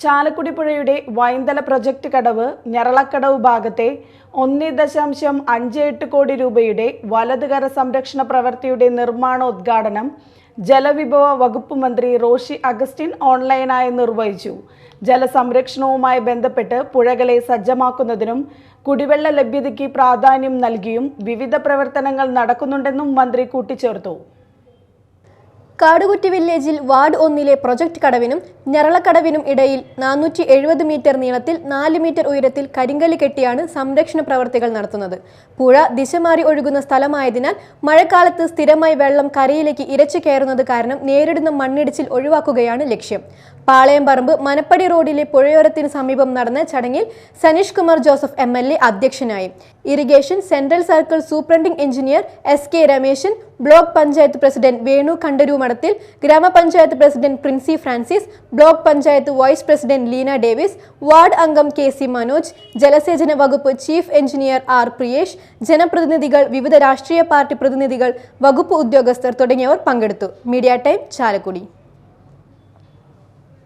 ചാലക്കുടി പുഴയുടെ വൈന്തല പ്രൊജക്ട് കടവ് ഞരളക്കടവ് ഭാഗത്തെ 1.58 കോടി രൂപയുടെ വലതുകര സംരക്ഷണ പ്രവൃത്തിയുടെ നിർമ്മാണോദ്ഘാടനം ജലവിഭവ വകുപ്പ് മന്ത്രി റോഷി അഗസ്റ്റിൻ ഓൺലൈനായി നിർവഹിച്ചു. ജലസംരക്ഷണവുമായി ബന്ധപ്പെട്ട് പുഴകളെ സജ്ജമാക്കുന്നതിനും കുടിവെള്ള ലഭ്യതയ്ക്ക് പ്രാധാന്യം നൽകിയും വിവിധ പ്രവർത്തനങ്ങൾ നടക്കുന്നുണ്ടെന്നും മന്ത്രി കൂട്ടിച്ചേർത്തു. കാടുകുറ്റി വില്ലേജിൽ വാർഡ് 1 പ്രൊജക്ട് കടവിനും ഞരളക്കടവിനും ഇടയിൽ 470 മീറ്റർ നീളത്തിൽ 4 മീറ്റർ ഉയരത്തിൽ കരിങ്കല്ല് കെട്ടിയാണ് സംരക്ഷണ പ്രവർത്തികൾ നടത്തുന്നത്. പുഴ ദിശ മാറി ഒഴുകുന്ന സ്ഥലമായതിനാൽ മഴക്കാലത്ത് സ്ഥിരമായി വെള്ളം കരയിലേക്ക് ഇരച്ചു കയറുന്നത് കാരണം നേരിടുന്ന മണ്ണിടിച്ചിൽ ഒഴിവാക്കുകയാണ് ലക്ഷ്യം. പാളയംപറമ്പ് മനപ്പടി റോഡിലെ പുഴയോരത്തിന് സമീപം നടന്ന ചടങ്ങിൽ സനീഷ് കുമാർ ജോസഫ് MLA അധ്യക്ഷനായി. Irrigation central circle superintending engineer SK Rameshan, block panchayat president Venu കണ്ടരൂമടത്തിൽ, gramapanchayat president Princy Francis, block panchayat vice president Leena Davis, ward അംഗം KC മനോജ്, ജലസേചന വകുപ്പ് ചീഫ് എഞ്ചിനീയർ R പ്രിയേഷ്, ജനപ്രതിനിധികൾ, വിവിധ രാഷ്ട്രീയ പാർട്ടി പ്രതിനിധികൾ, വകുപ്പ് ഉദ്യോഗസ്ഥർ തുടങ്ങിയവർ പങ്കെടുത്തു. Media time, Chalakudy.